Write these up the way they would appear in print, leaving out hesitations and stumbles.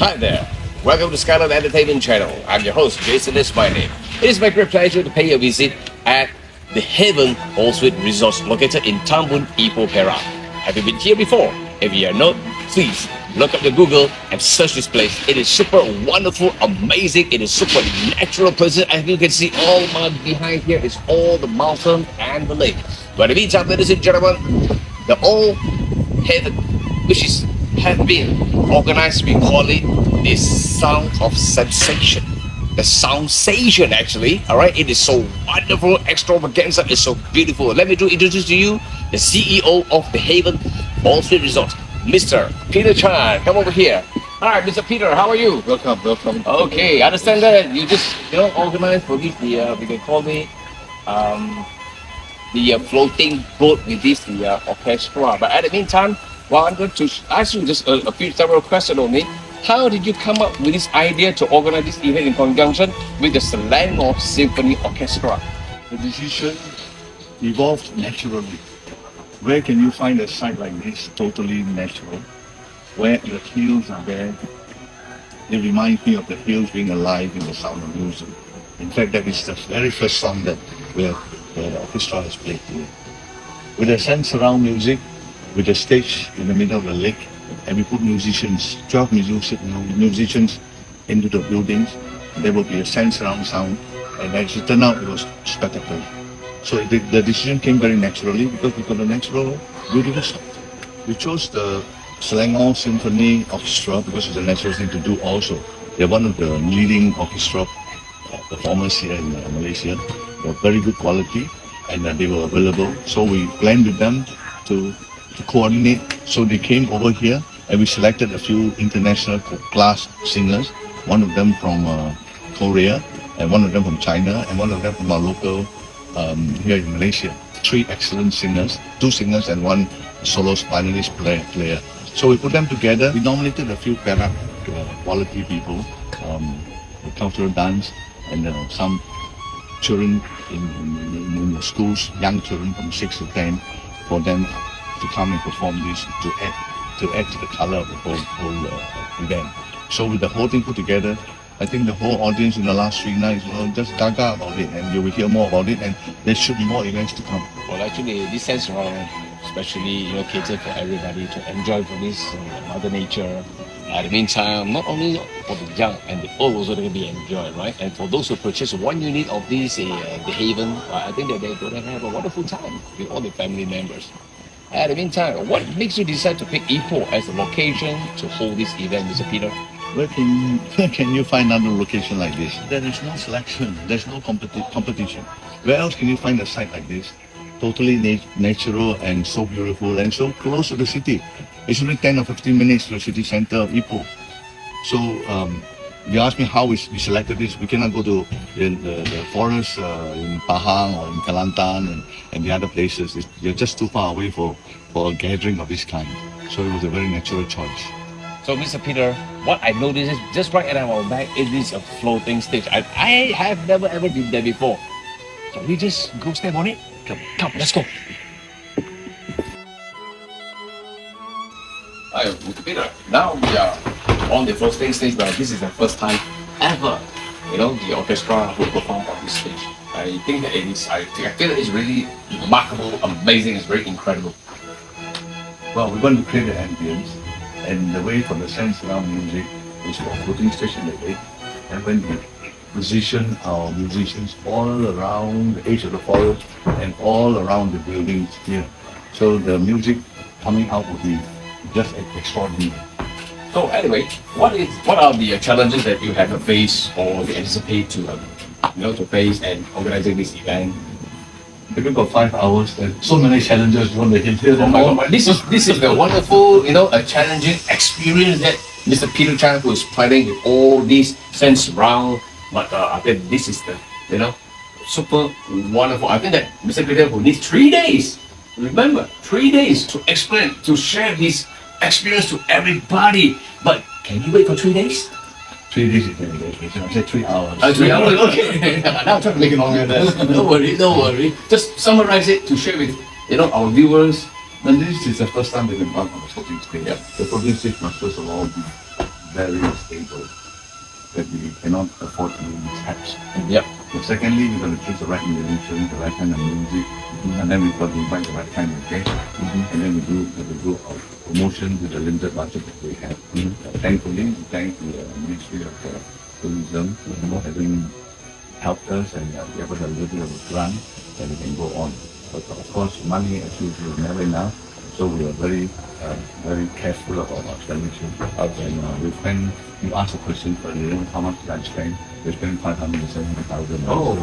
Hi there. Welcome to Skyline Entertainment Channel. I'm your host, Jason Lim, my name. It is my great pleasure to pay a visit at the Haven All-Suite Resort located in Tambun, Ipoh, Perak. Have you been here before? If you are not, please look up your Google and search this place. It is super wonderful, amazing. It is super natural place. As you can see, all my behind here is all the mountain and the lake. But in the meantime, ladies and gentlemen, the old Haven, which is have been organized, we call it the sound of sensation. The soundsation, actually. All right, it is so wonderful. Extravaganza is so beautiful. Let me introduce to you the CEO of the Haven All-Suite Resort, Mr. Peter Chan. Come over here. Hi, Mr. Peter. How are you? Welcome. Okay, I understand that you just organized for this we can call it the floating boat with this orchestra. But at the meantime, well, I'm going to ask you just several questions only. How did you come up with this idea to organize this event in conjunction with the Selangor Symphony Orchestra? The decision evolved naturally. Where can you find a site like this, totally natural, where the hills are there? It reminds me of the hills being alive in the sound of music. In fact, that is the very first song that the orchestra has played here. With the surround music, with the stage in the middle of the lake, and we put 12 musicians into the buildings. There will be a surround sound, and as it turned out, it was spectacular. So the decision came very naturally because we got a natural, beautiful sound. We chose the Selangor Symphony Orchestra because it's a natural thing to do also. They're one of the leading orchestra performers here in Malaysia. They're very good quality, and they were available. So we planned with them to coordinate. So they came over here and we selected a few international class singers, one of them from Korea and one of them from China and one of them from our local here in Malaysia. 3 excellent singers, 2 singers and 1 solo violinist player. So we put them together. We nominated a few Perak quality people, cultural dance, and some children in the schools, young children from 6 to 10, for them to come and perform this to add to the color of the whole event. So with the whole thing put together, I think the whole audience in the last 3 nights just gaga about it, and you will hear more about it, and there should be more events to come. Well, actually, this sense around, especially cater for everybody to enjoy for this Mother Nature. At the meantime, not only for the young and the old also they can be enjoyed, right? And for those who purchase 1 unit of this, the Haven, I think that they're going to have a wonderful time with all the family members. At the meantime, what makes you decide to pick Ipoh as a location to hold this event, Mr. Peter? Where can you find another location like this? There is no selection. There's no competition. Where else can you find a site like this? Totally natural and so beautiful and so close to the city. It's only 10 or 15 minutes to the city center of Ipoh. So you ask me how we selected this. We cannot go to the forest in Pahang or in Kelantan and the other places. They're just too far away for a gathering of this kind. So it was a very natural choice. So, Mr. Peter, what I noticed is just right at our back, it is a floating stage. I have never ever been there before. Can we just go step on it? Come, let's go. Hi, Mr. Peter. Now we are on the floating stage, but this is the first time ever, the orchestra will perform on this stage. I think that it is. I feel that it's really remarkable, amazing. It's very incredible. Well, we want to create an ambience, and the way for the surround music is for floating stage in the lake, and when we position our musicians all around the edge of the forest and all around the buildings here, so the music coming out will be just extraordinary. So anyway, what are the challenges that you have to face or you anticipate to face and organizing this event? We've got 5 hours and so many challenges. You want to hear them all? This is the wonderful, a challenging experience that Mr. Peter Chan, who is planning with all these sense round. But I think this is the, super wonderful. I think that Mr. Peter will need 3 days. Remember, 3 days to explain, to share his experience to everybody. But can you wait for 3 days? 3 days is very late. I said 3 hours. 3 hours, okay. Now I'm trying to make it longer than that. Don't worry. Just summarize it to share with our viewers. And this is the first time we've embarked on a floating stage. Yep. The floating stage must first of all be very stable, that we cannot afford to do mishaps. Yep. So secondly, we're going to choose the right musician, the right kind of music, and then we've got to invite the right kind of guests, and then we do our promotion with the limited budget that we have. Thankfully, we thank the Ministry of Tourism for having helped us and we have a little bit of a grant that we can go on. But of course, money as usual is never enough, so we are very careful about our expenditure. And you asked a question earlier, how much did I spend? We spent 570,000. Oh.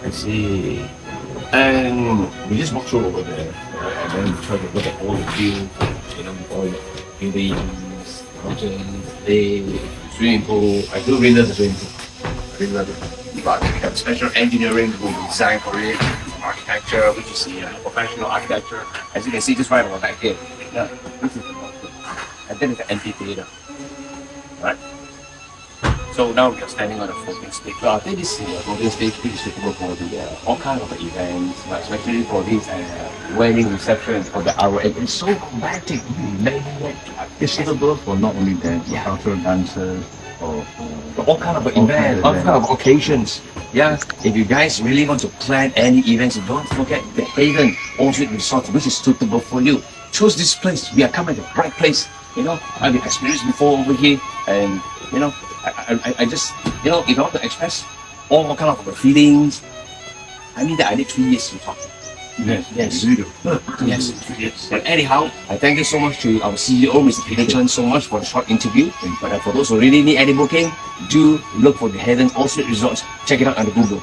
I see. And we just walk through over there, and then we try to look at all the views, all the buildings, mountains, the swimming pool. I do really love the swimming pool. I really love it. But we have special engineering who design for it, architecture, which is professional architecture. As you can see, just right over back here. Yeah, this is the mountain. And then it's the amphitheater. Right? So now we are standing on a floating stage. I think this is a floating stage which is suitable for all kinds of events, especially for these wedding receptions for the hour. And it's so romantic. It's suitable for not only that, for cultural dancers, or all kind of events, all kind of occasions. Yeah, if you guys really want to plan any events, don't forget the Haven All-Suite Resort, which is suitable for you. Choose this place. We are coming to the right place. I've been experienced before over here, and I just, if I want to express all kind of feelings, I mean that I need 3 years to talk. yes. Yes. But anyhow, I thank you so much to our CEO, Mr. Peter Chan, so much for the short interview. But for those who really need any booking, do look for the Haven All-Suite Resorts. Check it out on the Google.